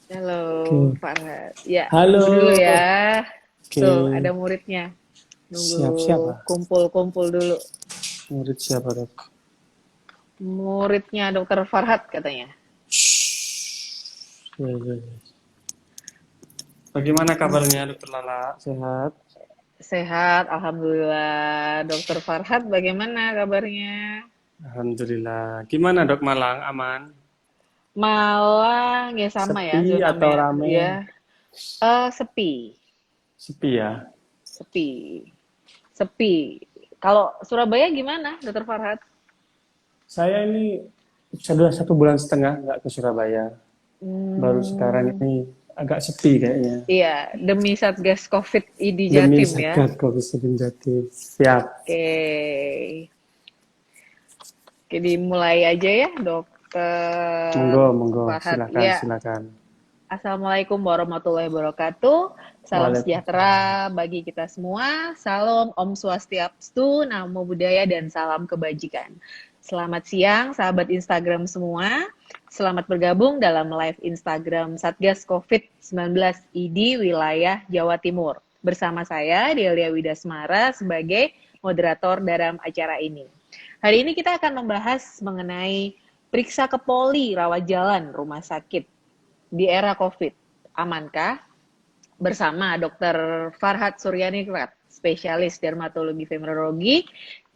Halo, Oke. Farhat. Ya, tunggu dulu Halo. ya. Oke. Tuh, ada muridnya. Nunggu Siap siapa? kumpul-kumpul dulu. Murid siapa, Dok? Muridnya Dokter Farhat katanya. Ya, ya, ya. Bagaimana kabarnya, Dokter Lala? Sehat? Sehat, Alhamdulillah. Dokter Farhat bagaimana kabarnya? Alhamdulillah. Gimana, Dok, Malang? Aman? Malang, ya sama ya, Sepi zona atau merah. rame? Ya, sepi. Sepi ya. Sepi. Sepi. Kalau Surabaya gimana, Dokter Farhat? Saya ini sudah 1 bulan setengah nggak ke Surabaya. Baru sekarang Hmm, ini agak sepi kayaknya. iya, demi Satgas COVID ID Demi Jatim ya. Satgas COVID-19 Jatim. Siap. Oke. Oke, dimulai aja ya, Dokter Monggo, monggo. Farhat. Silakan, Ya, silakan. Assalamualaikum warahmatullahi wabarakatuh. Salam Waalaikumsalam. sejahtera bagi kita semua. Salam Om Swastiastu, Namo Buddhaya, dan salam kebajikan. Selamat siang, sahabat Instagram semua. Selamat bergabung dalam live Instagram Satgas COVID-19 ID wilayah Jawa Timur. Bersama saya, Delia Widasmara, sebagai moderator dalam acara ini. Hari ini kita akan membahas mengenai periksa ke poli rawat jalan rumah sakit di era COVID. Amankah? Bersama Dr. Farhat Suryaningrat, spesialis dermatologi venerologi,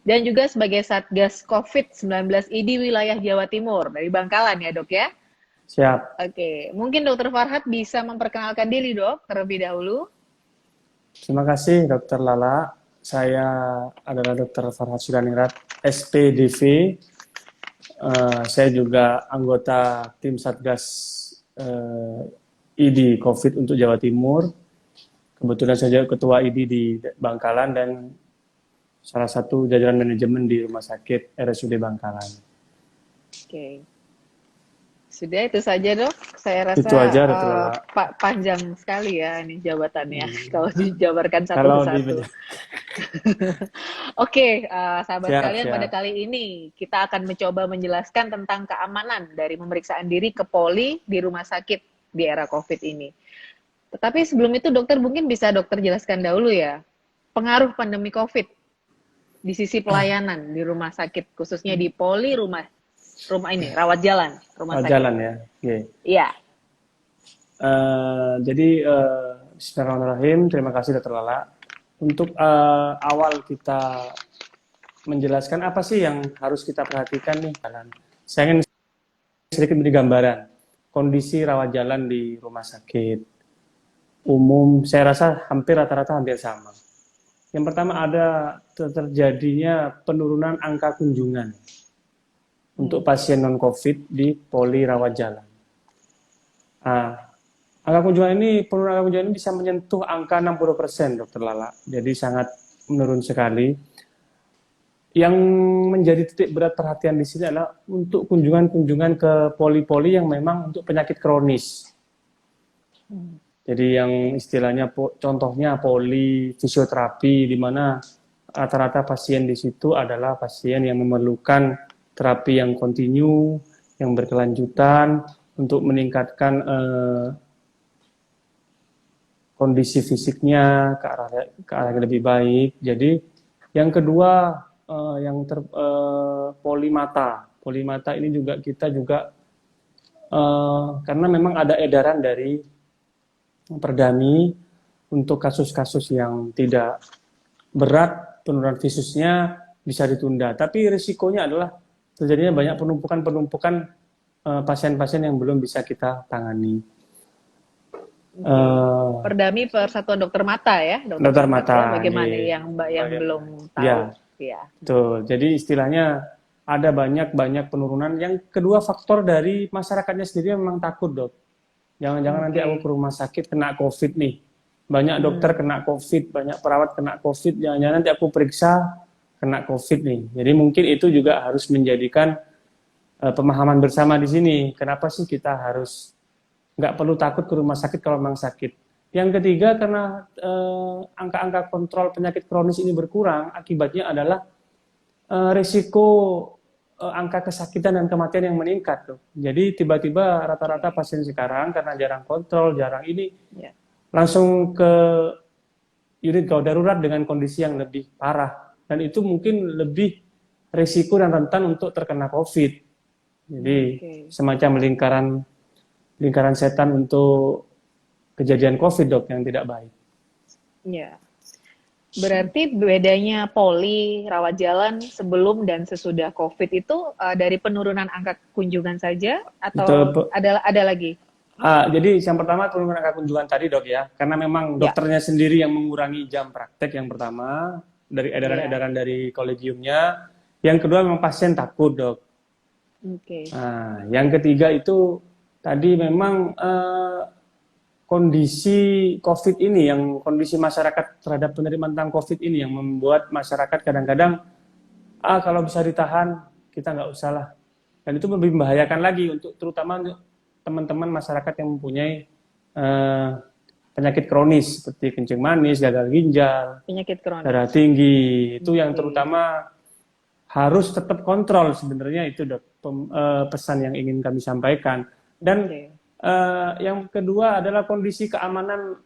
dan juga sebagai Satgas COVID-19 ID wilayah Jawa Timur dari Bangkalan ya dok ya. Siap. Oke, mungkin Dr. Farhat bisa memperkenalkan diri dok terlebih dahulu. Terima kasih Dokter Lala. Saya adalah Dokter Farhat Sudaningrat, SPDV. Saya juga anggota tim Satgas ID COVID untuk Jawa Timur. Kebetulan saya juga Ketua ID di Bangkalan dan salah satu jajaran manajemen di Rumah Sakit RSUD Bangkalan. Oke, sudah itu saja dok. Saya rasa Itu aja Dokter Lala. panjang sekali ya ini jabatannya Hmm, kalau dijabarkan satu Kalau di persatu. Oke, sahabat siap sekalian, pada siap. kali ini kita akan mencoba menjelaskan tentang keamanan dari pemeriksaan diri ke poli di rumah sakit di era COVID ini. Tetapi sebelum itu, dokter mungkin bisa dokter jelaskan dahulu ya, pengaruh pandemi COVID di sisi pelayanan di rumah sakit, khususnya di poli rumah rumah ini, rawat jalan, rumah sakit. Jalan ya. Oke. Iya, Jadi Bismillahirrahmanirrahim. Terima kasih Dokter Lala. Untuk awal kita menjelaskan apa sih yang harus kita perhatikan nih. Saya ingin sedikit beri gambaran kondisi rawat jalan di rumah sakit umum. Saya rasa hampir rata-rata hampir sama. Yang pertama ada terjadinya penurunan angka kunjungan untuk pasien non-COVID di poli rawat jalan. Nah, angka kunjungan ini, penurunan angka kunjungan ini bisa menyentuh angka 60%, Dokter Lala. Jadi sangat menurun sekali. Yang menjadi titik berat perhatian di sini adalah untuk kunjungan-kunjungan ke poli-poli yang memang untuk penyakit kronis. Jadi yang istilahnya contohnya poli fisioterapi, di mana rata-rata pasien di situ adalah pasien yang memerlukan terapi yang kontinu, yang berkelanjutan untuk meningkatkan kondisi fisiknya ke arah yang lebih baik. Jadi yang kedua polimata. Polimata ini juga kita juga karena memang ada edaran dari Perdami untuk kasus-kasus yang tidak berat penurunan visusnya bisa ditunda. Tapi risikonya adalah terjadinya banyak penumpukan-penumpukan pasien-pasien yang belum bisa kita tangani. oke. Perdami Persatuan Dokter Mata ya, Dokter Dokter Farhat ya. mata, Bagaimana yang bagaimana? belum Ya, tahu? Ya. betul. Jadi istilahnya ada banyak penurunan. Yang kedua faktor dari masyarakatnya sendiri memang takut, dok. Jangan-jangan nanti aku ke Oke. rumah sakit kena COVID nih. Banyak dokter Hmm. kena COVID, banyak perawat kena COVID. Jangan-jangan nanti aku periksa kena COVID nih. Jadi mungkin itu juga harus menjadikan pemahaman bersama di sini. Kenapa sih kita harus nggak perlu takut ke rumah sakit kalau memang sakit. Yang ketiga, karena angka-angka kontrol penyakit kronis ini berkurang, akibatnya adalah risiko angka kesakitan dan kematian yang meningkat tuh. Jadi tiba-tiba rata-rata pasien sekarang karena jarang kontrol, jarang ini Ya. langsung ke unit gawat darurat dengan kondisi yang lebih parah, dan itu mungkin lebih risiko dan rentan untuk terkena COVID. Jadi semacam lingkaran setan untuk kejadian COVID, dok, yang tidak baik. Ya. Berarti bedanya poli rawat jalan sebelum dan sesudah COVID itu dari penurunan angka kunjungan saja atau Betul. ada lagi? Jadi yang pertama penurunan angka kunjungan tadi, dok, ya, karena memang Ya. dokternya sendiri yang mengurangi jam praktek yang pertama dari edaran-edaran dari kolegiumnya. Yang kedua memang pasien takut, dok. Oke. Yang ketiga itu tadi memang kondisi COVID ini, yang kondisi masyarakat terhadap penerimaan tentang COVID ini yang membuat masyarakat kadang-kadang kalau bisa ditahan kita nggak usah lah, dan itu lebih membahayakan lagi untuk terutama untuk teman-teman masyarakat yang mempunyai penyakit kronis seperti kencing manis, gagal ginjal, Penyakit kronis, darah tinggi, itu yang terutama harus tetap kontrol sebenarnya itu, dok, pesan yang ingin kami sampaikan. Dan yang kedua adalah kondisi keamanan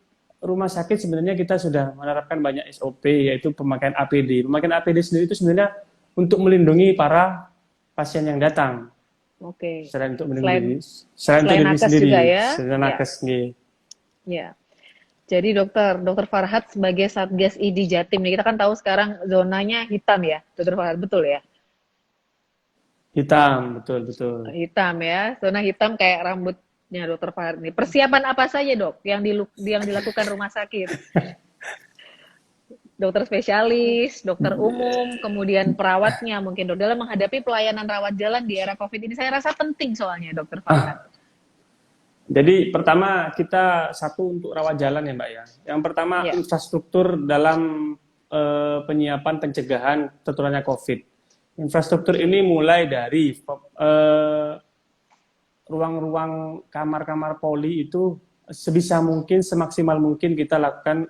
rumah sakit. Sebenarnya kita sudah menerapkan banyak SOP, yaitu pemakaian APD. Pemakaian APD sendiri itu sebenarnya untuk melindungi para pasien yang datang. Selain untuk melindungi, selain untuk diri sendiri, juga ya. selain nakes, ya. Jadi dokter Farhad sebagai Satgas ID Jatim nih, kita kan tahu sekarang zonanya hitam ya, dokter Farhad, betul ya? Hitam, betul. Hitam ya, zona hitam kayak rambutnya dokter Farhad nih. Persiapan apa saja, dok, yang dilakukan rumah sakit? Dokter spesialis, dokter umum, kemudian perawatnya mungkin, dok, dalam menghadapi pelayanan rawat jalan di era COVID ini, saya rasa penting soalnya, dokter Farhad. Jadi pertama kita satu untuk rawat jalan ya, Mbak, ya. Yang pertama infrastruktur dalam penyiapan pencegahan tertularnya COVID. Infrastruktur ini mulai dari ruang-ruang kamar-kamar poli itu sebisa mungkin, semaksimal mungkin kita lakukan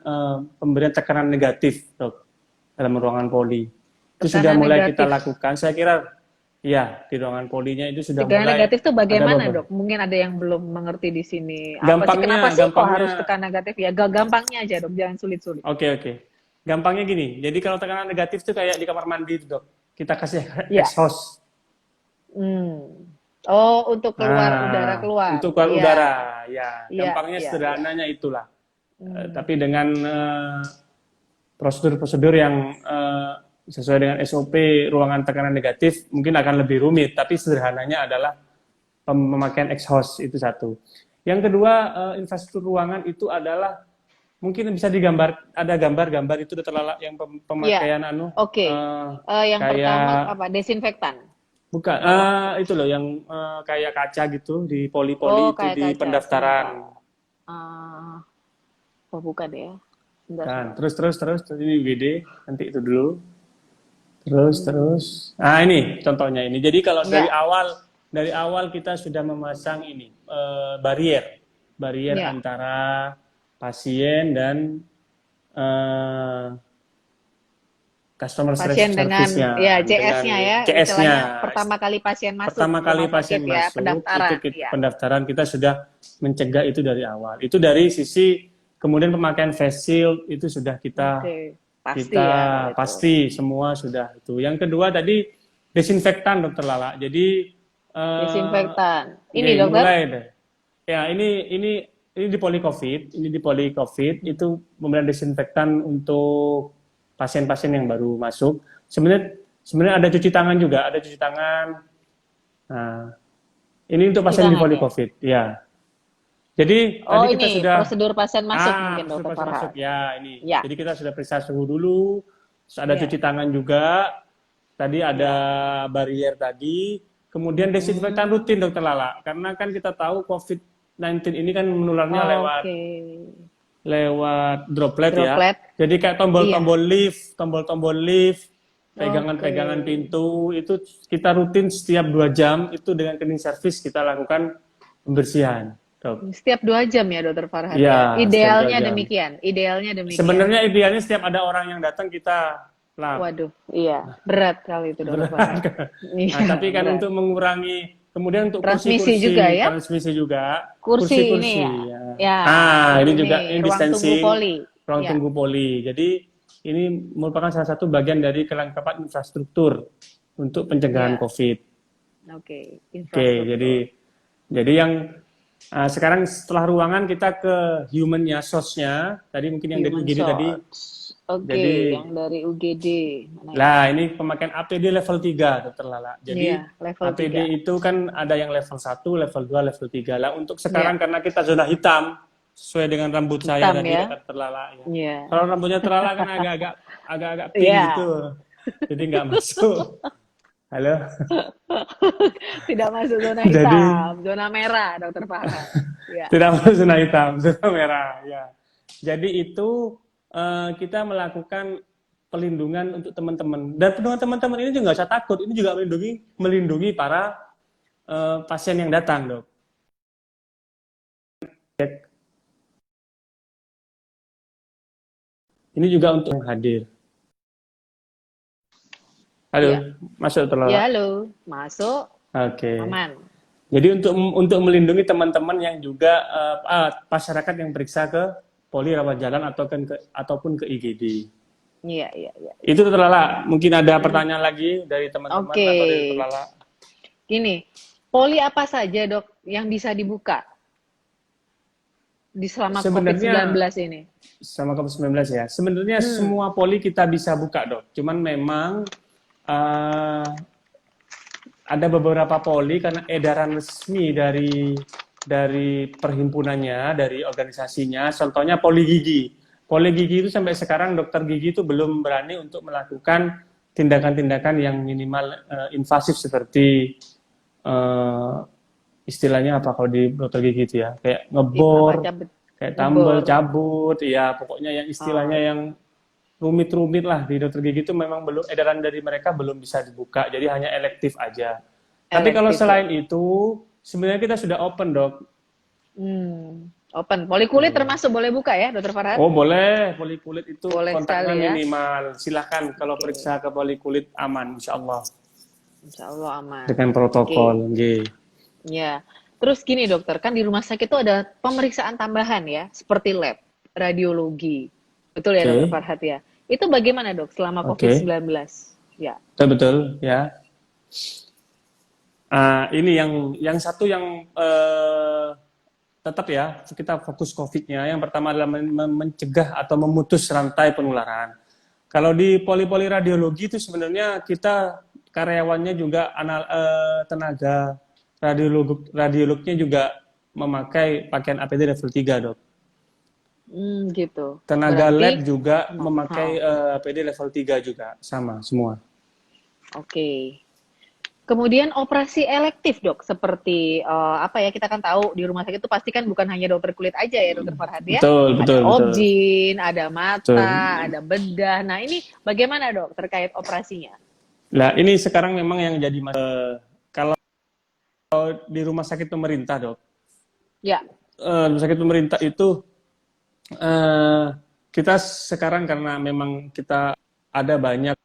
pemberian tekanan negatif, dok, dalam ruangan poli. Itu sudah mulai negatif kita lakukan. Saya kira ya di ruangan polinya itu sudah tekanan mulai. Negatif itu bagaimana, dok? Mungkin ada yang belum mengerti di sini. Gampangnya, kenapa sih kok harus tekanan negatif? Ya gampangnya aja, dok, jangan sulit-sulit. Oke. Gampangnya gini. Jadi kalau tekanan negatif itu kayak di kamar mandi, dok. Kita kasih exhaust. Oh, untuk keluar udara keluar. Untuk keluar udara, ya. Gampangnya sederhananya itulah. Tapi dengan prosedur-prosedur yang sesuai dengan SOP ruangan tekanan negatif mungkin akan lebih rumit. Tapi sederhananya adalah pemakaian exhaust, itu satu. Yang kedua, infrastruktur ruangan itu adalah mungkin bisa digambar, ada gambar-gambar itu terlalu yang pemakaian yang kayak, pertama apa? Desinfektan. Bukan, itu loh yang kayak kaca gitu di poli-poli itu di kaca, pendaftaran. Bukan ya. Nah, terus ini UGD, nanti itu dulu. Terus. Ini contohnya ini. Jadi kalau dari awal kita sudah memasang ini barier antara pasien dan customer pasien dengan CS-nya ya, CS-nya. Pertama kali pasien masuk. Pendaftaran kita sudah mencegah itu dari awal. Itu dari sisi kemudian pemakaian face shield itu sudah kita pasti semua sudah itu. Yang kedua tadi desinfektan, dokter Lala. Jadi desinfektan. Ini dokter. Mulai deh. Ya ini di poli COVID. Ini di poli COVID itu pemberian desinfektan untuk pasien-pasien yang baru masuk. Sebenarnya ada cuci tangan juga, ada cuci tangan. Nah, ini untuk pasien di poli COVID, ya. Jadi tadi kita sudah prosedur pasien masuk mungkin, dokter Farhad. Ya, ini. Ya. Jadi kita sudah periksa suhu dulu, terus ada cuci tangan juga. Tadi ada barier tadi, kemudian desinfektan rutin, dokter Lala. Karena kan kita tahu COVID-19 ini kan menularnya lewat droplet ya. Jadi kayak tombol-tombol lift, pegangan-pegangan pintu, itu kita rutin setiap 2 jam itu dengan cleaning service kita lakukan pembersihan. Dok. Setiap 2 jam ya, dokter Farhad? Ya, idealnya demikian. Sebenarnya idealnya setiap ada orang yang datang kita lab. Waduh, iya, berat kali itu Dokter Berat. Farhan. Iya, Nah, tapi kan berat. untuk mengurangi, kemudian untuk Transmisi juga kursi-kursi, ya. transmisi juga, Kursi ini ya. kursi-kursi ya. Ya, Ah, ini juga ini ini ruang tunggu distancing, poli. ruang Ya, tunggu poli. Jadi ini merupakan salah satu bagian dari kelengkapan infrastruktur untuk pencegahan ya. COVID. Oke, Oke, infrastruktur. jadi yang sekarang setelah ruangan kita ke human-nya, source-nya. Tadi mungkin yang dari Human UGD tadi. source. Oke, Jadi yang dari UGD. Mana ini? lah, ini pemakaian APD level 3, Dokter Lala. Jadi, Iya, level APD 3. itu kan ada yang level 1, level 2, level 3. Lah, untuk Iya, sekarang karena kita zona hitam, sesuai dengan rambut saya hitam tadi, ya. Dokter Lala. Ya. Iya. Kalau rambutnya terlala kan agak-agak pink Iya, gitu. Jadi nggak masuk. Halo? tidak masuk zona Jadi, hitam, zona merah, Dokter Farhan. Ya. tidak masuk zona hitam, zona merah. Ya. Jadi itu kita melakukan pelindungan untuk teman-teman. Dan pelindungan teman-teman ini juga nggak usah takut. Ini juga melindungi para pasien yang datang, Dok. Ini juga untuk yang hadir. Halo, Iya. masuk Ya, terlala. halo. Masuk, Oke. aman. Jadi untuk melindungi teman-teman yang juga masyarakat yang periksa ke poli rawat jalan ataupun ke IGD. Iya, iya, iya. Itu terlala. Mungkin ada pertanyaan lagi dari teman-teman Oke. atau dari terlala. Gini, poli apa saja, Dok, yang bisa dibuka di selama Sebenarnya COVID-19 ini? sama COVID-19 ya. Sebenarnya semua poli kita bisa buka, Dok. Cuman memang ada beberapa poli karena edaran resmi dari perhimpunannya, dari organisasinya, contohnya poli gigi. Poli gigi itu sampai sekarang dokter gigi itu belum berani untuk melakukan tindakan-tindakan yang minimal invasif seperti istilahnya apa kalau di dokter gigi itu ya, kayak ngebor, kayak tambal, cabut, ya pokoknya yang istilahnya yang rumit-rumit lah di dokter gigi itu memang belum, edaran dari mereka belum bisa dibuka, jadi hanya elektif aja. Tapi kalau selain itu, sebenarnya kita sudah open, Dok. Open. Poli kulit termasuk boleh buka ya, Dokter Farhan? Oh boleh, poli kulit itu boleh kontaknya sekali, ya? minimal. Silahkan kalau periksa ke poli kulit aman, insya Allah. Insya Allah aman. Dengan protokol. Ya. Terus gini dokter, kan di rumah sakit itu ada pemeriksaan tambahan ya, seperti lab, radiologi. Betul ya Dokter Farhat ya? Itu bagaimana dok selama COVID-19? Ya. Betul ya. Ini yang satu yang tetap ya, kita fokus COVID-nya. Yang pertama adalah mencegah atau memutus rantai penularan. Kalau di poli-poli radiologi itu sebenarnya kita karyawannya juga tenaga radiolognya juga memakai pakaian APD level 3, Dok. Gitu. Tenaga lab juga memakai APD level 3 juga, sama semua. Oke. Kemudian operasi elektif dok, seperti apa ya, kita kan tahu di rumah sakit itu pasti kan bukan hanya dokter kulit aja ya Dokter Farhat ya. Betul, ada objin, ada mata, ada bedah. Nah ini bagaimana dok terkait operasinya? Nah ini sekarang memang yang jadi kalau di rumah sakit pemerintah dok. Ya. Rumah sakit pemerintah itu kita sekarang karena memang kita ada banyak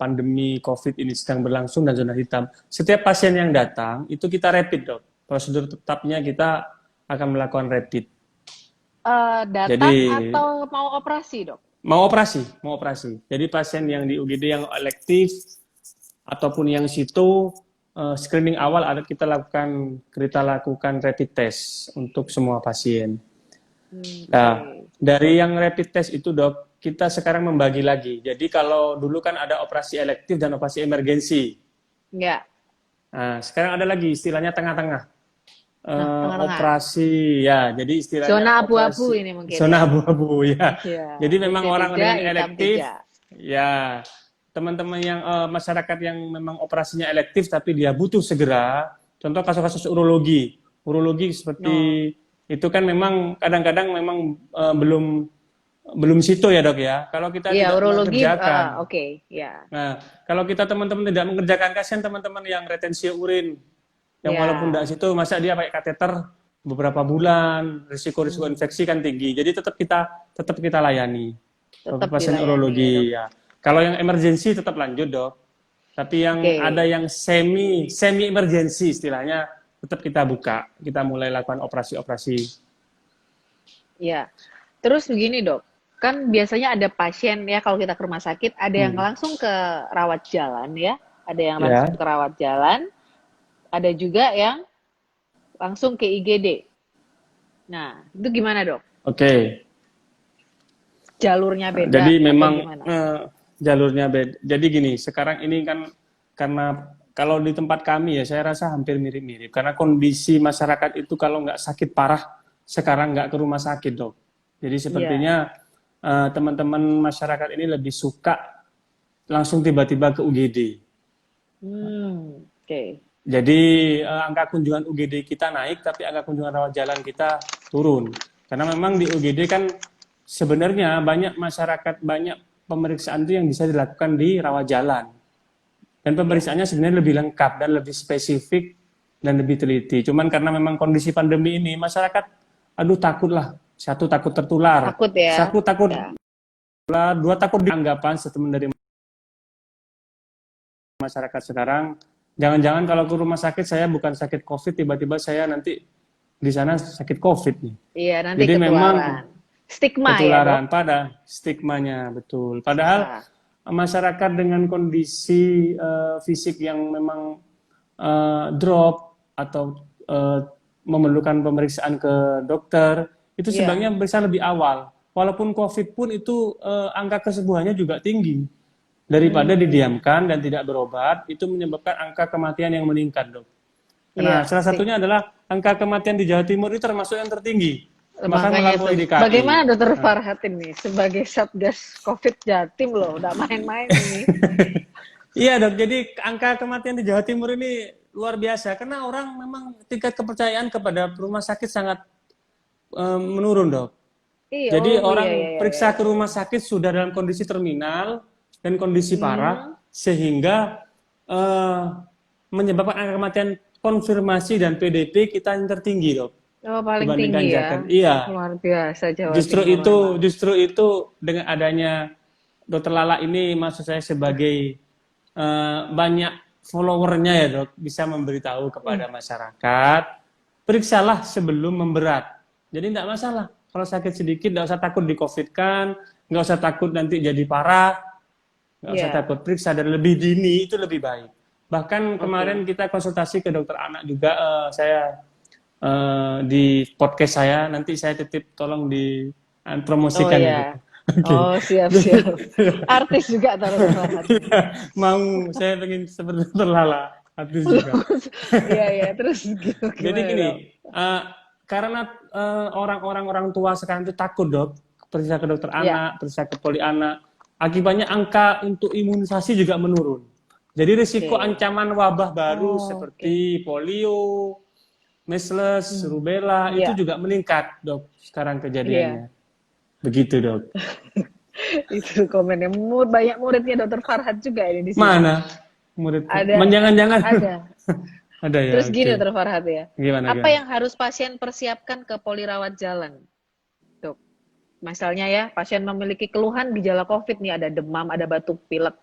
pandemi COVID ini sedang berlangsung dan zona hitam. Setiap pasien yang datang itu kita rapid dok. Prosedur tetapnya kita akan melakukan rapid. Datang atau mau operasi dok? Mau operasi. Jadi pasien yang di UGD yang elektif ataupun yang situ screening awal kita lakukan rapid test untuk semua pasien. Nah, dari yang rapid test itu dok, kita sekarang membagi lagi. Jadi kalau dulu kan ada operasi elektif dan operasi emergensi. Ya. Nah, sekarang ada lagi istilahnya tengah-tengah. Operasi ya, jadi istilahnya zona abu-abu ini mungkin. Zona abu-abu ya. Jadi memang orang yang elektif, ya teman-teman yang masyarakat yang memang operasinya elektif tapi dia butuh segera. Contoh kasus-kasus urologi seperti itu kan memang kadang-kadang memang belum situ ya dok ya. Kalau kita tidak urologi, mengerjakan, ya. Nah, kalau kita teman-teman tidak mengerjakan, kasihan teman-teman yang retensi urin, yang walaupun tidak situ, masa dia pakai kateter beberapa bulan, risiko infeksi kan tinggi. Jadi tetap kita layani. Pasien urologi ya. Kalau yang emergency tetap lanjut, Dok. Tapi yang Oke. ada yang semi emergency istilahnya tetap kita buka. Kita mulai lakukan operasi-operasi. Ya. Terus begini, Dok. Kan biasanya ada pasien ya kalau kita ke rumah sakit, ada yang langsung ke rawat jalan ya, ada yang langsung Ya, ke rawat jalan, ada juga yang langsung ke IGD. Nah, itu gimana, Dok? oke. Jalurnya beda Jadi atau memang gimana? jalurnya beda. Jadi gini, sekarang ini kan karena kalau di tempat kami ya saya rasa hampir mirip-mirip. Karena kondisi masyarakat itu kalau nggak sakit parah, sekarang nggak ke rumah sakit, Dok. Jadi Iya. sepertinya teman-teman masyarakat ini lebih suka langsung tiba-tiba ke UGD. Oke. Jadi angka kunjungan UGD kita naik, tapi angka kunjungan rawat jalan kita turun. Karena memang di UGD kan sebenarnya banyak masyarakat, banyak pemeriksaan itu yang bisa dilakukan di rawat jalan. Dan Ya. pemeriksaannya sebenarnya lebih lengkap dan lebih spesifik dan lebih teliti. Cuman karena memang kondisi pandemi ini, masyarakat, aduh takutlah. Satu takut tertular, Takut ya. satu takut Ya. tertular, dua takut dianggapan statement dari masyarakat sekarang. Jangan-jangan kalau ke rumah sakit saya bukan sakit COVID, tiba-tiba saya nanti di sana sakit COVID nih. Iya, nanti Jadi memang ketularan. Stigma ya, Dok? ketularan pada stigmanya betul. Padahal Ah, masyarakat dengan kondisi fisik yang memang drop atau memerlukan pemeriksaan ke dokter itu iya. sebaiknya bisa lebih awal. Walaupun COVID pun itu angka kesembuhannya juga tinggi. Daripada Hmm, didiamkan dan tidak berobat, itu menyebabkan angka kematian yang meningkat, Dok. Nah, iya salah sih. satunya adalah angka kematian di Jawa Timur itu termasuk yang tertinggi, bahkan Makanya itu. melampaui DKI. Bagaimana Dokter Nah, Farhat ini sebagai Satgas COVID Jatim loh, udah main-main ini. iya, Dok, jadi angka kematian di Jawa Timur ini luar biasa karena orang memang tingkat kepercayaan kepada rumah sakit sangat menurun, Dok. Iya, Jadi oh iya iya orang iya iya. periksa ke rumah sakit sudah dalam kondisi terminal dan kondisi parah Hmm. sehingga eh, menyebabkan angka kematian konfirmasi dan PDP kita yang tertinggi, Dok, Oh, paling dibandingkan tinggi Jateng. ya. Iya, Luar biasa Jawa justru Timur itu memang. justru itu dengan adanya Dokter Lala ini maksud saya sebagai banyak followernya ya, Dok, bisa memberitahu Hmm. kepada masyarakat, periksalah sebelum memberat. Jadi tidak masalah. Kalau sakit sedikit, tidak usah takut di COVID kan, nggak usah takut nanti jadi parah, nggak usah Iya, takut, periksa dari lebih dini itu lebih baik. Bahkan kemarin oke. kita konsultasi ke dokter anak juga, saya di podcast saya, nanti saya titip tolong di Oh promosikan itu. iya. Oke. Oh, siap siap. Artis juga Dokter Farhat ini. Iya, mau saya pengen seperti dokter Lala, artis juga. Iya iya, terus Jadi gimana gini, dong? karena orang-orang orang tua sekarang itu takut, Dok, periksa ke dokter Iya. anak, periksa ke poli anak. Akibatnya angka untuk imunisasi juga menurun. Jadi risiko Oke. ancaman wabah baru Oh, oke. seperti polio, measles, Hmm. rubella itu Iya, juga meningkat, Dok, sekarang iya. kejadiannya. Begitu, Dok. Itu komennya banyak muridnya Dokter Farhat juga ini di sini. Mana muridku? Ada Jangan-jangan ada. ada ya, Terus gini oke. Dokter Farhat ya. Gimana Apa gimana? yang harus pasien persiapkan ke poli rawat jalan, Dok? Misalnya ya, pasien memiliki keluhan gejala COVID nih, ada demam, ada batuk pilek.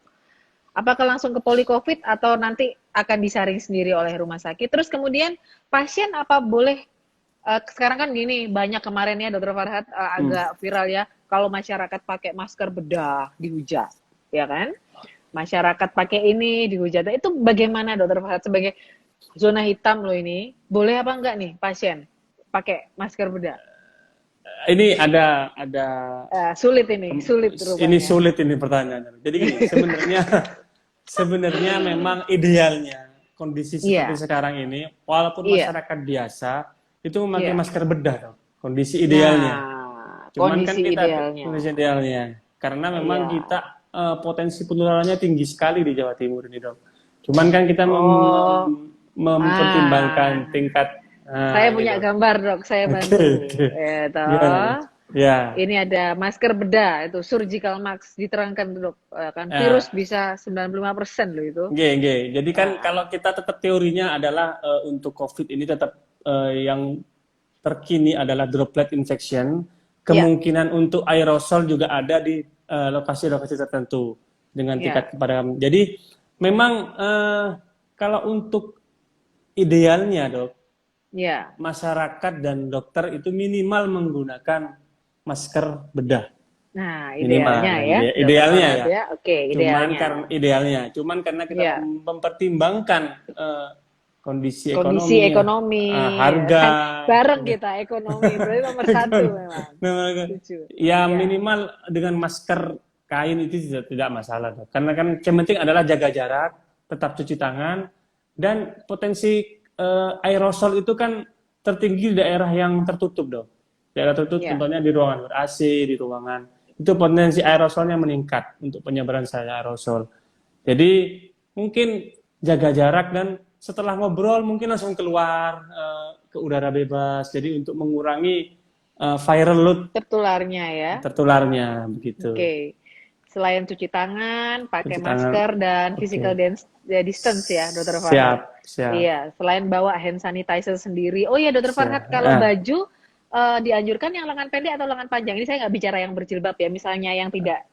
Apakah langsung ke poli COVID atau nanti akan disaring sendiri oleh rumah sakit? Terus kemudian pasien apa boleh sekarang kan gini, banyak kemarin ya Dokter Farhat Hmm. agak viral ya, kalau masyarakat pakai masker bedah dihujat, ya kan? Masyarakat pakai ini dihujat. Itu bagaimana Dokter Farhat sebagai zona hitam loh ini? Boleh apa enggak nih pasien pakai masker bedah? Ini ada Sulit ini, sulit ini rupanya. sulit ini pertanyaannya. Jadi gini, sebenarnya sebenarnya memang idealnya kondisi seperti Iya, sekarang ini, walaupun iya, masyarakat biasa itu memakai iya. masker bedah, dong. Kondisi idealnya. Nah, Cuman kan kondisi kita idealnya. kondisi idealnya, karena memang Iya. kita potensi penularannya tinggi sekali di Jawa Timur ini, dok. Cuman kan kita Oh, mempertimbangkan ah, tingkat saya ini, punya dok. gambar dok, saya Oke, bantu. oke. Ya, Gimana toh. nih? Ya, Ini ada masker bedah, itu surgical mask, diterangkan dok. Kan virus ya. bisa 95% loh itu. Oke, oke. Jadi kan Ah, kalau kita tetap teorinya adalah untuk COVID ini tetap yang terkini adalah droplet infection. ya, Kemungkinan untuk aerosol juga ada di lokasi-lokasi tertentu. dengan Ya, tingkat kepada. Jadi memang kalau untuk idealnya dok, ya. masyarakat dan dokter itu minimal menggunakan masker bedah Nah, minimal idealnya kan ya, Dokter idealnya Farhad ya. ya. Oke, Cuman idealnya. karena idealnya, cuman karena kita Ya, mempertimbangkan kondisi kondisi ekonomi, ekonomi. harga, Bareng kita ekonomi, berarti nomor satu memang. Nah, Setuju. ya Ya, minimal dengan masker kain itu tidak masalah dok. Karena kan yang penting adalah jaga jarak, tetap cuci tangan, dan potensi aerosol itu kan tertinggi di daerah yang tertutup dok. Daerah tertutup ya. contohnya di ruangan ber-AC, di ruangan itu potensi aerosolnya meningkat untuk penyebaran saya aerosol. Jadi mungkin jaga jarak dan setelah ngobrol mungkin langsung keluar ke udara bebas. Jadi untuk mengurangi viral load Tertularnya ya. tertularnya begitu. Oke. Selain cuci tangan, pakai Cuci tangan. masker dan Oke. physical distance ya, Dokter Farhad. Siap, siap, Iya, selain bawa hand sanitizer sendiri. Oh iya, Dokter siap. Farhad, kalau baju dianjurkan yang lengan pendek atau lengan panjang? Ini saya nggak bicara yang berjilbab ya, misalnya yang tidak.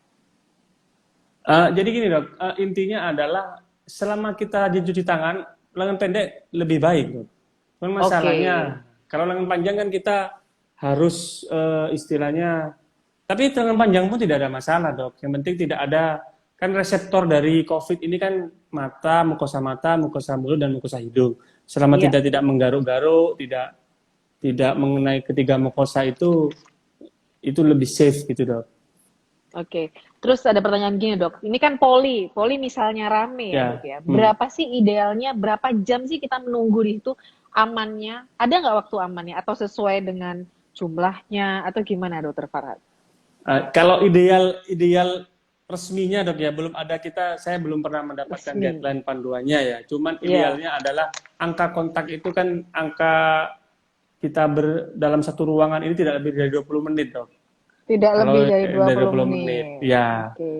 Jadi gini dok, intinya adalah selama kita cuci tangan, lengan pendek lebih baik dok. Cuman Oke. masalahnya kalau lengan panjang kan kita harus istilahnya, tapi lengan panjang pun tidak ada masalah dok. Yang penting tidak ada, kan reseptor dari COVID ini kan mata, mukosa mulut dan mukosa hidung. Selama Iya. tidak menggaruk-garuk, tidak mengenai ketiga mukosa itu lebih safe gitu dok. Oke, terus ada pertanyaan gini dok, ini kan poli misalnya rame ya Ya. dok ya, berapa sih idealnya, berapa jam sih kita menunggu di situ amannya, ada nggak waktu amannya, atau sesuai dengan jumlahnya, atau gimana dokter Farhad? Kalau ideal resminya dok ya belum ada, saya belum pernah mendapatkan Resmi. guideline panduannya ya. Cuman Iya. idealnya adalah angka kontak itu kan angka kita dalam satu ruangan ini tidak lebih dari 20 menit dok. Tidak Kalau lebih dari dari 20 menit, menit. ya. Oke.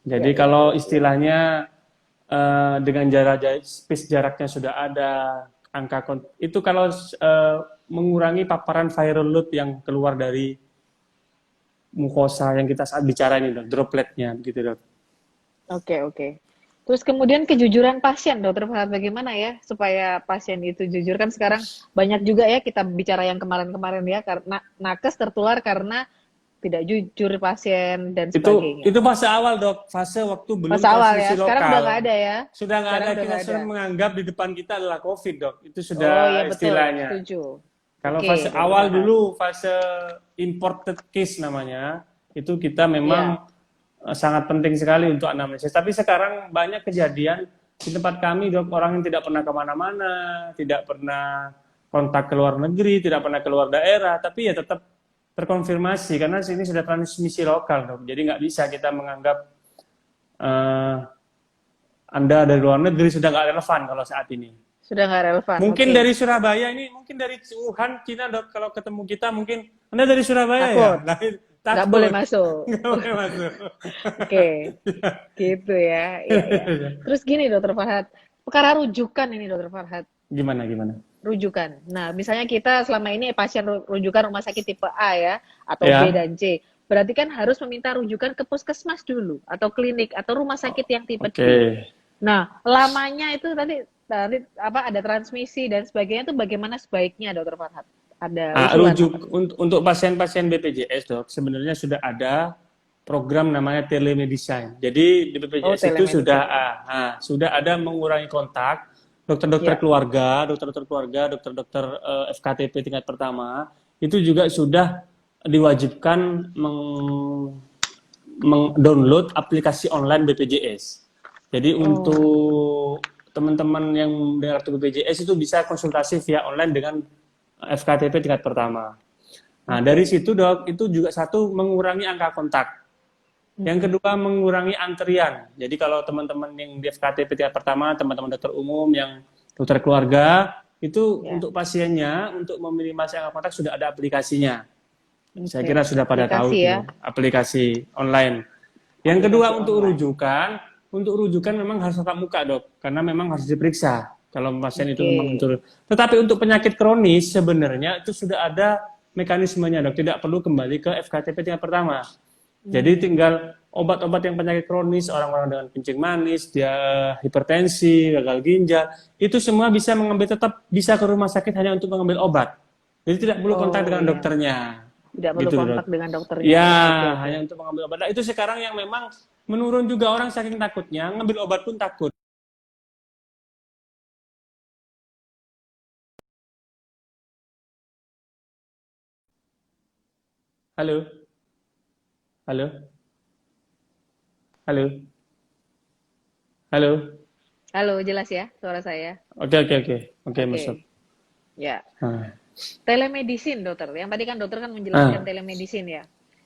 Jadi Ya, kalau ya. istilahnya dengan space jaraknya sudah ada, itu kalau mengurangi paparan viral load yang keluar dari mukosa yang kita saat bicara ini dok, dropletnya gitu dok. Oke, oke. Terus kemudian kejujuran pasien, dokter Farhad, bagaimana ya supaya pasien itu jujur? Kan sekarang banyak juga ya kita bicara yang kemarin-kemarin ya, karena nakes tertular karena tidak jujur pasien dan sebagainya. Itu fase awal dok, fase waktu belum Fase awal ya, transmisi sekarang udah lokal. nggak ada ya. Sudah nggak Sekarang ada, udah kita nggak sudah ada. menganggap di depan kita adalah COVID dok. Itu Oh sudah iya betul, istilahnya. setuju. Kalau Oke, fase dokter awal Farhad. dulu, fase imported case namanya, itu kita memang Iya. sangat penting sekali untuk analisis. Tapi sekarang banyak kejadian di tempat kami dok, orang yang tidak pernah kemana-mana, tidak pernah kontak ke luar negeri, tidak pernah keluar daerah, tapi ya tetap terkonfirmasi karena sini sudah transmisi lokal dok. Jadi nggak bisa kita menganggap Anda dari luar negeri sudah nggak relevan kalau saat ini. Sudah nggak relevan. Mungkin Oke. dari Surabaya ini, mungkin dari Wuhan, Cina dok. Kalau ketemu kita mungkin Anda dari Surabaya ya. Takut. Nah, Nggak boleh masuk. Nggak boleh masuk. Oke, gitu ya. Iya, iya. Terus gini dokter Farhad, perkara rujukan ini dokter Farhad. Gimana? Rujukan. Nah, misalnya kita selama ini pasien rujukan rumah sakit tipe A ya, atau Ya. B dan C. Berarti kan harus meminta rujukan ke puskesmas dulu, atau klinik, atau rumah sakit yang tipe D. Nah, lamanya itu nanti apa ada transmisi dan sebagainya itu bagaimana sebaiknya dokter Farhad? Ada usulan untuk pasien-pasien BPJS dok, sebenarnya sudah ada program namanya telemedicine. Jadi di BPJS itu sudah ada mengurangi kontak dokter-dokter keluarga, dokter-dokter FKTP tingkat pertama itu juga sudah diwajibkan meng-download aplikasi online BPJS. Jadi untuk teman-teman yang dengan kartu BPJS itu bisa konsultasi via online dengan FKTP tingkat pertama. Nah, dari situ dok, itu juga satu mengurangi angka kontak. Yang kedua mengurangi antrian. Jadi kalau teman-teman yang di FKTP tingkat pertama, teman-teman dokter umum yang dokter keluarga, itu untuk pasiennya, untuk meminimasi angka kontak sudah ada aplikasinya. Saya kira sudah pada tahu ya. Aplikasi online. Yang kedua untuk rujukan memang harus tatap muka dok, karena memang harus diperiksa. Kalau pasien itu memang turun. Tetapi untuk penyakit kronis sebenarnya itu sudah ada mekanismenya dok, tidak perlu kembali ke FKTP tingkat pertama. Jadi tinggal obat-obat yang penyakit kronis, orang-orang dengan kencing manis, dia hipertensi, gagal ginjal, itu semua bisa mengambil, tetap bisa ke rumah sakit hanya untuk mengambil obat. Jadi tidak perlu kontak Oh dengan ya, dokternya. tidak perlu Gitu, Dok. kontak dengan dokternya Ya, ya. Oke oke. hanya untuk mengambil obat. Nah, itu sekarang yang memang menurun juga, orang saking takutnya, ngambil obat pun takut. Halo, halo, halo, halo. Halo, jelas ya suara saya? Oke, oke, oke. Oke, masuk. Oke. Ya. Nah, Telemedicine, dokter. Yang tadi kan dokter kan menjelaskan ah, telemedicine ya.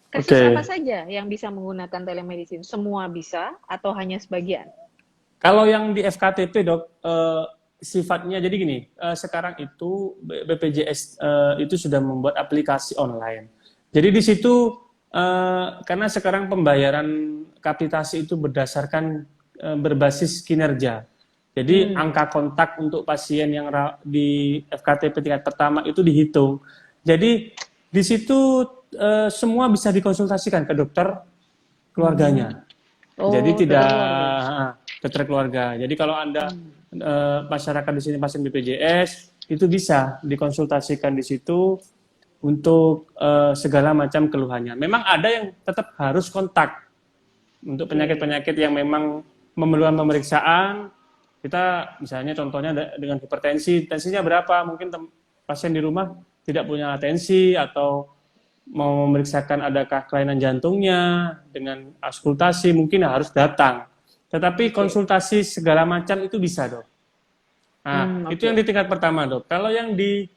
Kasus apa oke. saja yang bisa menggunakan telemedicine? Semua bisa atau hanya sebagian? Kalau yang di FKTP, Dok, sifatnya jadi gini, sekarang itu BPJS itu sudah membuat aplikasi online. Jadi di situ karena sekarang pembayaran kapitasi itu berdasarkan berbasis kinerja. Jadi Hmm. angka kontak untuk pasien yang di FKTP tingkat pertama itu dihitung. Jadi di situ semua bisa dikonsultasikan ke dokter Mhm. keluarganya. Jadi Oh, tidak dokter keluarga. dokter keluarga. Jadi kalau Anda Hmm. masyarakat di sini pasien BPJS itu bisa dikonsultasikan di situ untuk segala macam keluhannya. Memang ada yang tetap harus kontak untuk Oke. penyakit-penyakit yang memang memerlukan pemeriksaan. Kita misalnya contohnya dengan hipertensi, tensinya berapa? Mungkin pasien di rumah tidak punya tensi atau mau memeriksakan adakah kelainan jantungnya dengan auskultasi, mungkin harus datang. Tetapi Oke. konsultasi segala macam itu bisa, Dok. Nah, itu yang Oke. di tingkat pertama, Dok. Kalau yang di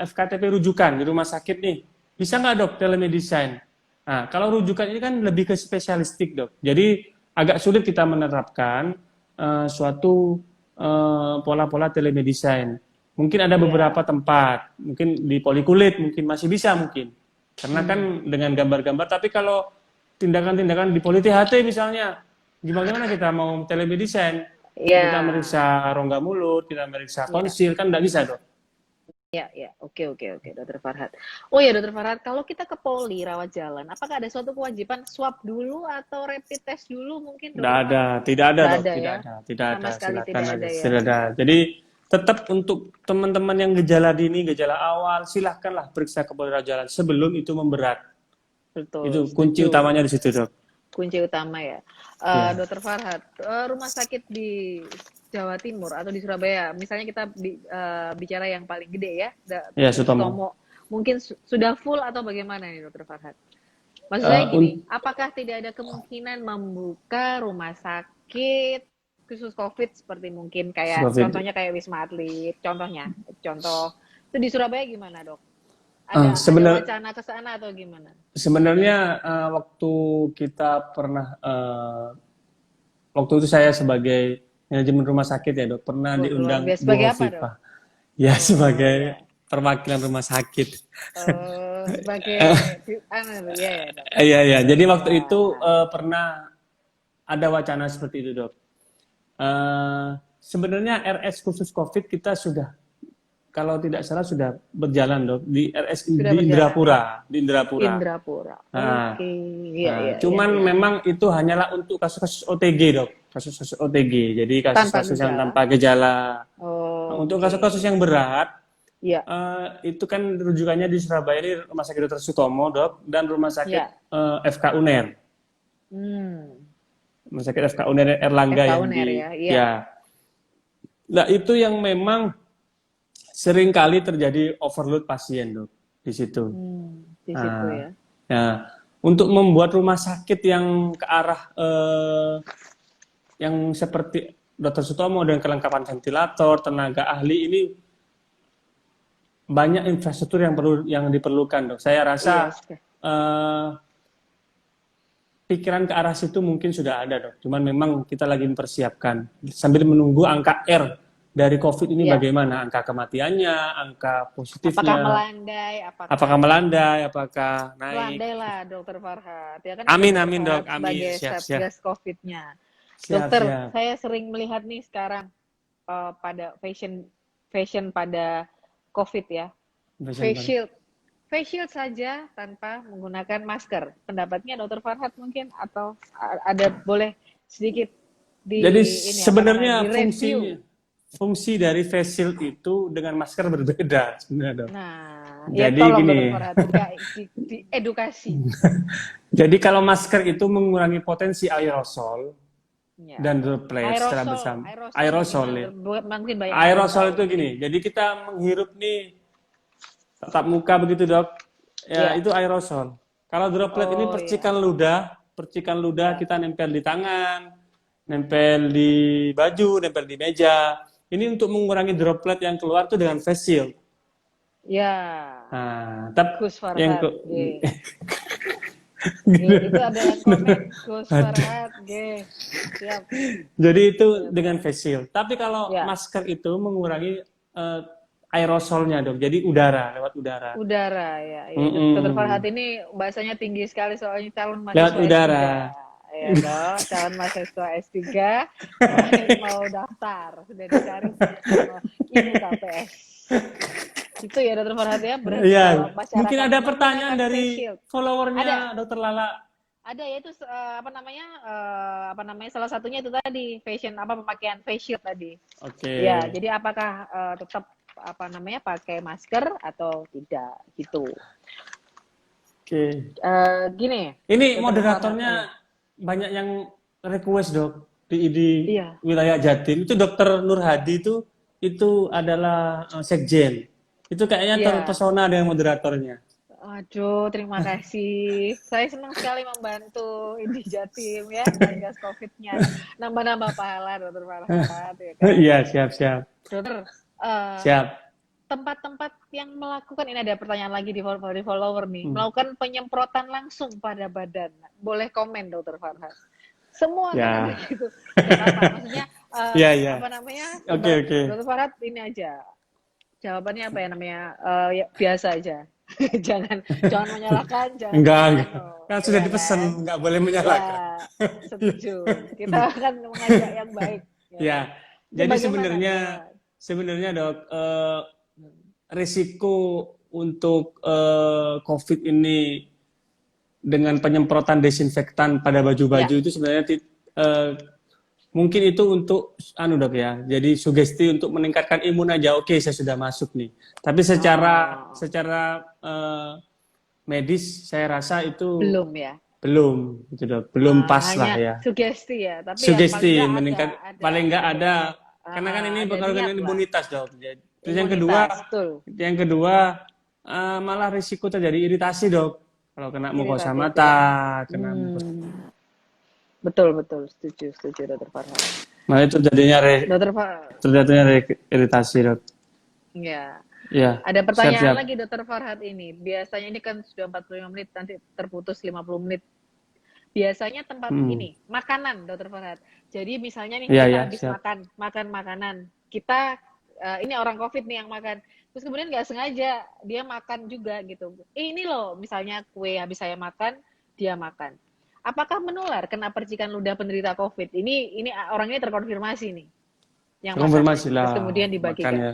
FKTP rujukan di rumah sakit nih, bisa nggak, Dok, telemedicine? Nah, kalau rujukan ini kan lebih ke spesialistik, Dok. Jadi agak sulit kita menerapkan suatu pola-pola telemedicine. Mungkin ada beberapa Ya. tempat, mungkin di Polikulit mungkin masih bisa mungkin. Karena Hmm. kan dengan gambar-gambar, tapi kalau tindakan-tindakan di Poli THT misalnya, gimana kita mau telemedicine? Kita Ya. meriksa rongga mulut, kita meriksa Ya. tonsil, kan nggak bisa, Dok. Ya, ya. Oke, oke, oke, Dokter Farhat. Oh ya, Dokter Farhat, kalau kita ke Poli rawat jalan, apakah ada suatu kewajiban swab dulu atau rapid test dulu mungkin, Tidak Dokter ada, Farhat? tidak ada, Nggak Dok, ada tidak ya? ada, tidak ada. Sama sekali Silakan tidak aja, ada ya? tidak ada. Jadi tetap untuk teman-teman yang gejala dini, gejala awal, silahkanlah periksa ke polres jalan sebelum itu memberat. Itu Betul, kunci setuju. utamanya di situ, Dok. Kunci utama ya. Ya, Dokter Farhat, rumah sakit di Jawa Timur atau di Surabaya, misalnya kita bicara yang paling gede ya, ya Dr. Sutomo. Sutomo, mungkin sudah full atau bagaimana nih Dokter Farhat? Maksud saya Eh, gini, un- apakah tidak ada kemungkinan membuka rumah sakit khusus COVID seperti mungkin kayak COVID. contohnya kayak Wisma Atlet, contoh itu di Surabaya gimana dok? Ada Sebenar, wacana ke sana atau gimana? sebenarnya waktu kita pernah, waktu itu saya sebagai manajemen rumah sakit ya, Dok, pernah Oh, luar diundang biasa. Bu Sebagai apa dok? Hovifah. Ya, Oh sebagai ya, perwakilan rumah sakit. sebagai anu ya ya dok. Iya, iya. Jadi waktu Ya, itu pernah ada wacana seperti itu, Dok. Sebenarnya RS khusus COVID kita sudah, kalau tidak salah sudah berjalan, Dok, di RS sudah di berjalan ya. Indrapura, di Indrapura. Indrapura. Nah, Oke, ya ya ya cuman ya. memang itu hanyalah untuk kasus-kasus OTG, Dok. Kasus-kasus OTG. Jadi Tanpa kasus-kasus yang gejala. tanpa gejala. Nah, untuk Oke. kasus-kasus yang berat, Ya, itu kan rujukannya di Surabaya ini Rumah Sakit Dr. Sutomo, Dok, dan Rumah Sakit ya. FK UNER. Hmm. Rumah Sakit FK UNER Erlangga FK yang Uner di, ya, iya. ya. Nah, itu yang memang sering kali terjadi overload pasien, Dok, di situ. Di situ Nah, ya. ya, untuk membuat rumah sakit yang ke arah yang seperti Dr. Sutomo dengan kelengkapan ventilator, tenaga ahli ini banyak infrastruktur yang diperlukan, Dok. Saya Iya, rasa eh, pikiran ke arah situ mungkin sudah ada, Dok. Cuman memang kita lagi mempersiapkan sambil menunggu angka R dari COVID ini iya. bagaimana, angka kematiannya, angka Apakah positifnya, melandai, apakah apakah melandai, apakah naik. melandai lah Dokter Farhat. Ya kan ada Amin, Dokter amin, Dok. Farhat Amin. sebagai Siap, siap. Satgas COVID-nya. Siap, Dokter, siap. saya sering melihat nih sekarang pada fashion fashion pada COVID ya. Fashion Face Bank. shield face shield saja tanpa menggunakan masker. Pendapatnya Dokter Farhat mungkin atau ada boleh sedikit di Jadi ini apa namanya sebenarnya direview. fungsi dari face shield itu dengan masker berbeda sebenarnya, Dok. Nah, ya Jadi tolong gini, Dokter Farhat di edukasi. jadi kalau masker itu mengurangi potensi aerosol Ya. dan droplet secara Aerosol, bersama. aerosolnya Aerosol gimana? ya. Mungkin banyak yang belum Aerosol tahu. itu gini, jadi kita menghirup nih tatap muka begitu, Dok. Ya, Ya. itu aerosol. Kalau droplet ini Oh ya. percikan ludah Ya. kita nempel di tangan, nempel di baju, nempel di meja. Ini untuk mengurangi droplet yang keluar tuh dengan face shield. Ya. Nah, tapi Gus yang ke Farhat, G. gitu. Itu ada yang komen Gus Farhat, G. Siap. Jadi itu Siap, dengan siap. face shield. Tapi kalau Ya. masker itu mengurangi aerosolnya, Dok. Jadi udara, lewat udara. Udara ya, ya. Dokter Farhat Mm-mm. ini bahasanya tinggi sekali soalnya calon Lewat mahasiswa S3. udara. Ya toh, calon mahasiswa S3 mau daftar, sudah dicari sama ibu KPS. Itu ya Dokter Farhat ya, berarti Iya, kalau mungkin masyarakat ada pertanyaan menggunakan face dari shield. Ada, followernya Dokter Lala. ada yaitu apa namanya salah satunya itu tadi fashion apa pemakaian face shield tadi. Oke. Ya, jadi apakah tetap apa namanya pakai masker atau tidak gitu. Oke. Gini, Ini Dokter Farhat. moderatornya banyak yang request, Dok, di Iya. wilayah Jatim. Itu Dokter Nur Hadi itu adalah sekjen. Itu kayaknya Iya. terpesona dengan moderatornya. Aduh, terima kasih. Saya senang sekali membantu di Jatim ya, Satgas COVID-nya. Nambah-nambah pahala, Dokter Farhat, ya kan. Iya, siap. Dokter, eh, Siap. tempat-tempat yang melakukan, ini ada pertanyaan lagi di follower nih, Hmm. melakukan penyemprotan langsung pada badan. Boleh komen, Dokter Farhat. Semua kan ada Ya. gitu. Gak apa, maksudnya Iya. apa namanya? Oke. Dokter Farhat ini aja. Jawabannya apa ya namanya? Ya, biasa aja. jangan menyalahkan, jangan Enggak. Kan sudah ya dipesan, kan? enggak boleh Ya, menyalahkan. setuju. Kita akan mengajak yang baik, ya Ya. kan? Itu Jadi bagaimana, Dokter Farhat? sebenarnya, Dok, risiko untuk COVID ini dengan penyemprotan desinfektan pada baju-baju Ya. itu sebenarnya eh, mungkin itu untuk Dok ya. Jadi sugesti untuk meningkatkan imun aja. Oke, saya sudah masuk nih. Tapi Oh, secara medis saya rasa itu belum ya. belum gitu, Dok. Belum pas lah Hanya ya. sugesti ya, tapi ya paling Sugesti nggak paling nggak ada karena kan ini ada berkaitan niat dengan lah, imunitas, Dok. Terus imunitas, betul, yang kedua malah risiko terjadi iritasi, Dok. Kalau kena mukosa iritatif mata, ya. kena mukosa. Betul, setuju, Dokter Farhan. Malah itu Dokter Farhan, terjadinya iritasi, Dok. ya. Ya, Ada pertanyaan siap. lagi Dokter Farhat ini. Biasanya ini kan sudah 45 menit, nanti terputus 50 menit. Biasanya tempat ini, makanan Dokter Farhat. Jadi misalnya nih kita habis Siap. makan makanan. Kita ini orang COVID nih yang makan. Terus kemudian nggak sengaja dia makan juga gitu. Ini loh misalnya kue habis saya makan, dia makan. Apakah menular kena percikan ludah penderita COVID? Ini orang ini terkonfirmasi nih yang makan. Konfirmasi Terus lah, kemudian makan dibagikan. ya.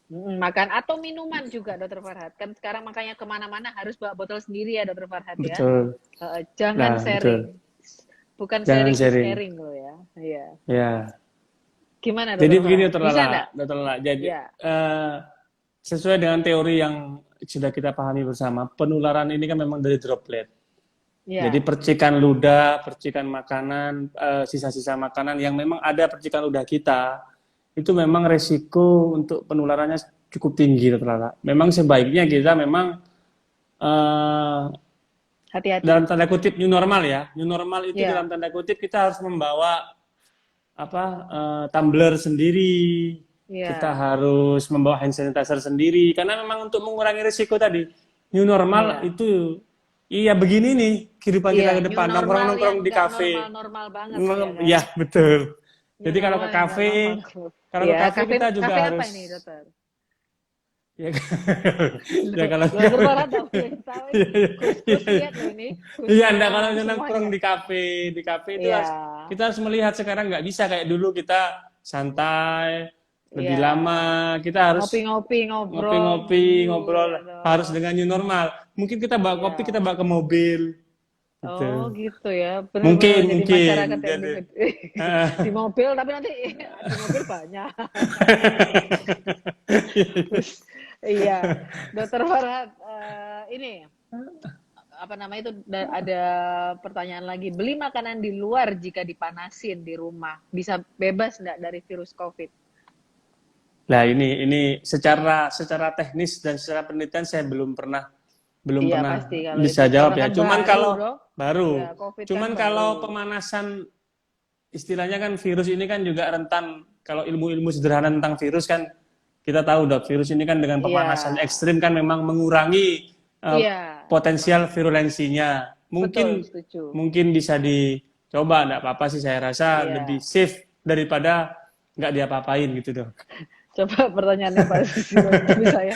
Makan atau minuman juga Dokter Farhat. Kan sekarang makanya kemana-mana harus bawa botol sendiri ya Dokter Farhat ya. Betul. Jangan Nah, sharing. betul. Bukan Jangan sharing is sharing. caring loh ya. Iya. Ya. Gimana Jadi Dokter begini, Farhat? Bisa enggak? Dokter Lala. Jadi Ya. sesuai dengan teori yang sudah kita pahami bersama, penularan ini kan memang dari droplet. Ya. Jadi percikan ludah, percikan makanan, sisa-sisa makanan yang memang ada percikan ludah kita, itu memang resiko untuk penularannya cukup tinggi, Dokter Lala. Memang sebaiknya kita memang Hati-hati. dalam tanda kutip new normal ya. New normal itu Ya. dalam tanda kutip kita harus membawa tumbler sendiri. Ya. Kita harus membawa hand sanitizer sendiri karena memang untuk mengurangi risiko tadi. New normal Ya. itu iya begini nih kehidupan kita ke depan, nongkrong-nongkrong di kafe. Normal banget ya kan? Ya, betul. New Jadi kalau ke normal yang kafe, nggak normal. kalau Ya, ke kafe kita juga kafe harus apa ini Dokter? ya, ya kalau Dokter Farhat nggak boleh tahu ini. Gus lihat loh ini. iya, enggak kalau Semuanya. nongkrong di kafe itu Iya. kita harus melihat sekarang nggak bisa kayak dulu kita santai, lebih Iya. lama, kita harus Ngopi-ngopi, ngobrol ngopi-ngopi, dulu ngobrol, ya harus dong. dengan new normal. Mungkin kita bawa kopi, kita Iya. bawa ke mobil, Oh gitu. gitu ya, benar-benar Mungkin, jadi mungkin. masyarakat yang Jadi, di mobil, tapi nanti di mobil banyak. Terus, iya, Dokter Farhat, ini apa namanya itu ada pertanyaan lagi. Beli makanan di luar jika dipanasin di rumah bisa bebas nggak dari virus COVID? Nah, ini secara teknis dan secara penelitian saya belum Iya pernah pasti kalau itu bisa karena jawab ya. kan Cuman baru, kalau Dok. Ya, baru, COVID kan cuman baru. kalau pemanasan istilahnya kan virus ini kan juga rentan. Kalau ilmu-ilmu sederhana tentang virus kan kita tahu dok, virus ini kan dengan Iya. pemanasan ekstrim kan memang mengurangi Iya. potensial virulensinya. Betul, Mungkin setuju. mungkin bisa dicoba, enggak apa-apa sih saya rasa lebih Iya. safe daripada nggak diapa-apain gitu dok. Coba pertanyaannya Pak Susilo, tapi saya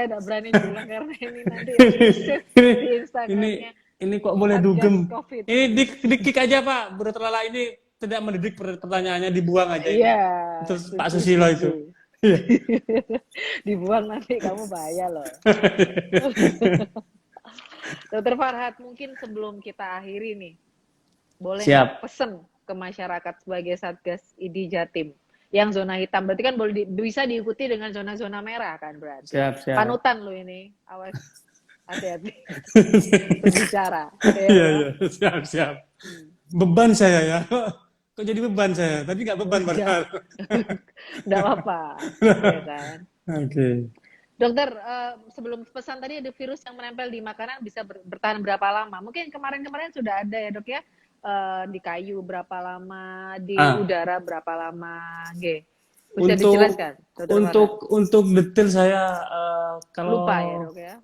tidak berani bilang karena ini nanti yang nge-save ini di ini Instagramnya ini kok boleh Satgas dugem. COVID. Ini di kick aja Pak, Bro Terlala ini tidak mendidik pertanyaannya, dibuang aja ini. Iya, Terus Pak setuju, Susilo setuju. itu. Iya. Dibuang nanti kamu bahaya loh. Dokter Farhat, mungkin sebelum kita akhiri nih, boleh nggak Siap. pesen ke masyarakat sebagai Satgas ID Jatim? Yang zona hitam berarti kan boleh bisa diikuti dengan zona-zona merah kan berarti. Siap, siap. Panutan lo ini, awas hati-hati berbicara. Iya, iya, siap, siap. Beban saya ya. Kok jadi beban saya? Tapi nggak beban padahal. Nggak apa-apa, ya kan. Oke. Dokter, sebelum pesan tadi ada virus yang menempel di makanan bisa bertahan berapa lama? Mungkin kemarin-kemarin sudah ada ya dok ya, di kayu berapa lama, di udara berapa lama, G. Bisa dijelaskan? Untuk detail saya kalau lupa ya dok ya.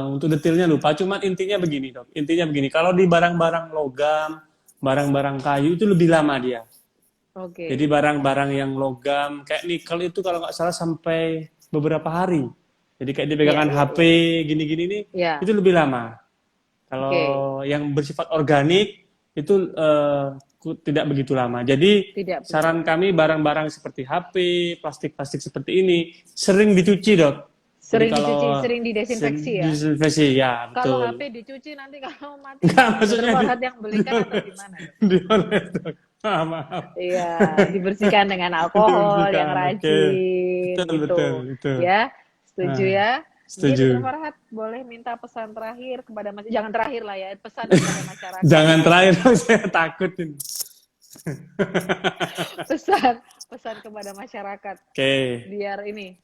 Untuk detailnya lupa. Cuman intinya begini dok. Intinya begini. Kalau di barang-barang logam, barang-barang kayu itu lebih lama dia. Oke. Jadi barang-barang yang logam kayak nikel itu kalau nggak salah sampai beberapa hari. Jadi kayak dipegangan HP gini-gini nih, itu lebih lama. Kalau yang bersifat organik itu tidak begitu lama. Jadi saran kami barang-barang seperti HP, plastik-plastik seperti ini sering dicuci dok. Sering dicuci, sering didesinfeksi ya? Didesinfeksi ya, betul. Kalau HP dicuci nanti kalau mati, maksudnya yang belikan atau gimana? Dioles dok. Maaf. Iya, dibersihkan dengan alkohol yang rajin, betul. Ya, setuju ya. Setuju. Dokter Farhat boleh minta pesan terakhir kepada masyarakat, jangan terakhir lah ya, pesan kepada masyarakat. Jangan terakhir, saya takut ini. pesan kepada masyarakat. Biar ini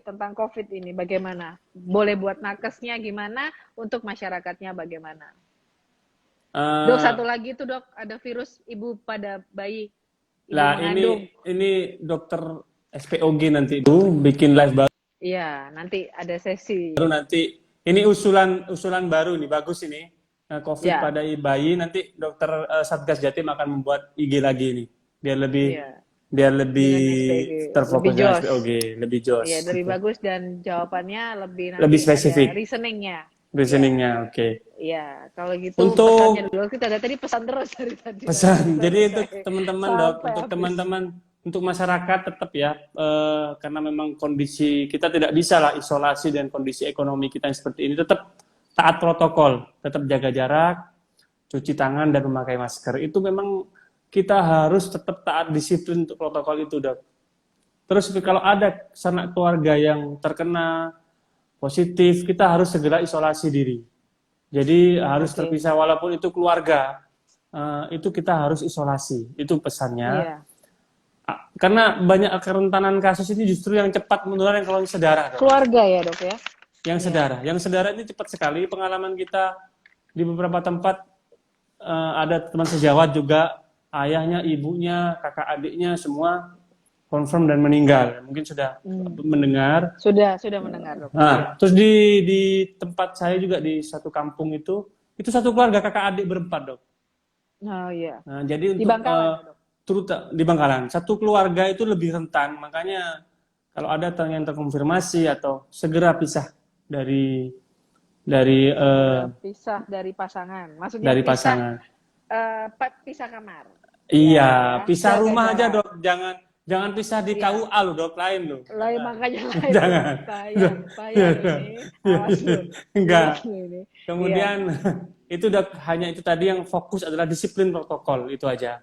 tentang COVID ini bagaimana? Boleh buat nakesnya gimana, untuk masyarakatnya bagaimana? Dok, satu lagi tuh dok, ada virus ibu pada bayi. Lah ini dokter SPOG nanti itu bikin live baru. Iya, nanti ada sesi. Baru nanti ini usulan baru nih, bagus ini. COVID pada bayi, nanti dokter Satgas Jatim akan membuat IG lagi nih, biar lebih terfokus dengan SPOG, lebih jos. Iya, lebih bagus dan jawabannya lebih spesifik. Reasoningnya, oke. Iya, kalau gitu pesannya dulu kita tadi pesan terus dari tadi. Pesan. Jadi untuk teman-teman dok, untuk teman-teman, untuk masyarakat tetap ya, karena memang kondisi kita tidak bisa lah isolasi dan kondisi ekonomi kita yang seperti ini, tetap taat protokol, tetap jaga jarak, cuci tangan dan memakai masker. Itu memang kita harus tetap taat disiplin untuk protokol itu dok. Terus kalau ada sanak keluarga yang terkena positif, kita harus segera isolasi diri. Jadi harus terpisah, walaupun itu keluarga, itu kita harus isolasi. Itu pesannya. Karena banyak kerentanan kasus ini justru yang cepat menular yang kalau saudara. Keluarga ya dok ya? Yang saudara ini cepat sekali. Pengalaman kita di beberapa tempat, ada teman sejawat juga, ayahnya, ibunya, kakak adiknya, semua confirm dan meninggal. Mungkin sudah mendengar. Sudah mendengar. Terus di tempat saya juga di satu kampung itu satu keluarga kakak adik berempat dok. Oh iya. Jadi di Bangkalan, di Bangkalan, satu keluarga itu lebih rentan. Makanya kalau ada yang terkonfirmasi atau segera pisah dari pisah dari pasangan. Maksudnya dari pasangan. Pisah kamar. Iya, pisah rumah aja dok. Jangan pisah di Iya. KUA loh, dok, lain loh. Lah makanya lain tuh. Jangan. Sayang ini. Awas lu. Enggak. Lihat lu ini. Iya. Kemudian itu udah hanya itu tadi yang fokus adalah disiplin protokol itu aja.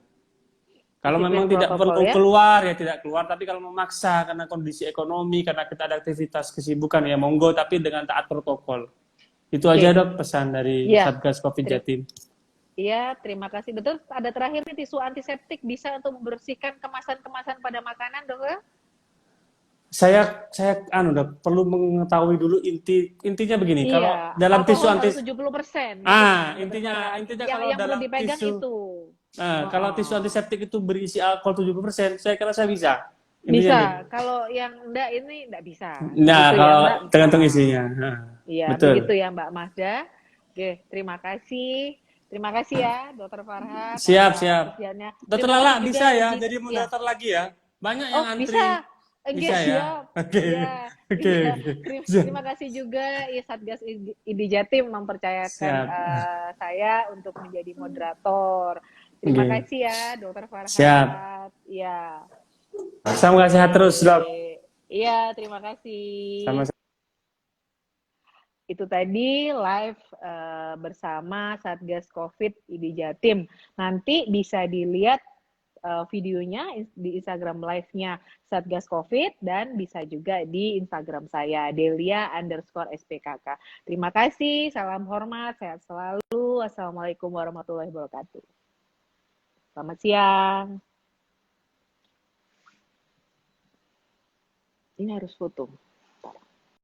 Kalau memang Disiplin tidak protokol perlu ya. keluar ya tidak keluar, tapi kalau memaksa karena kondisi ekonomi, karena kita ada aktivitas kesibukan ya monggo, tapi dengan taat protokol. Itu aja Oke. dok pesan dari Iya. Satgas Covid Jatim. Iya, terima kasih. Betul, ada terakhir nih tisu antiseptik bisa untuk membersihkan kemasan-kemasan pada makanan, dok ya? Saya dok, perlu mengetahui dulu intinya begini. Kalau Iya, dalam tisu alkohol harus antis 70%, gitu kan, lebih intinya yang kalau perlu dalam dipegang tisu itu. kalau Oh, tisu antiseptik itu berisi alkohol 70%, saya kira saya bisa. Intinya bisa, gitu. kalau yang enggak ini enggak bisa. Nah, Begitu ya, kalau Mbak? tergantung isinya. Nah, Iya, betul. begitu ya, Mbak Mazda. Oke, terima kasih. Terima kasih ya, Dokter Farhat Siap, atas siap. kesediaannya. Dokter Terima Lala kasih bisa juga ya izin jadi ya. moderator lagi ya. Banyak yang Oh, antri. bisa. Oke, Bisa ya. siap. Oke. Iya, Oke. iya. Oke. Terima kasih juga ya Satgas ID Jatim mempercayakan Siap. saya untuk menjadi moderator. Terima Oke. kasih ya, Dokter Siap. Farhat. Ya, Semoga sehat oke. terus, Dok. Iya, terima kasih. Sama Itu tadi live bersama Satgas Covid ID Jatim. Nanti bisa dilihat videonya di Instagram live-nya Satgas Covid dan bisa juga di Instagram saya Delia_SPKK. Terima kasih, salam hormat, sehat selalu. Assalamualaikum warahmatullahi wabarakatuh. Selamat siang. Ini harus foto.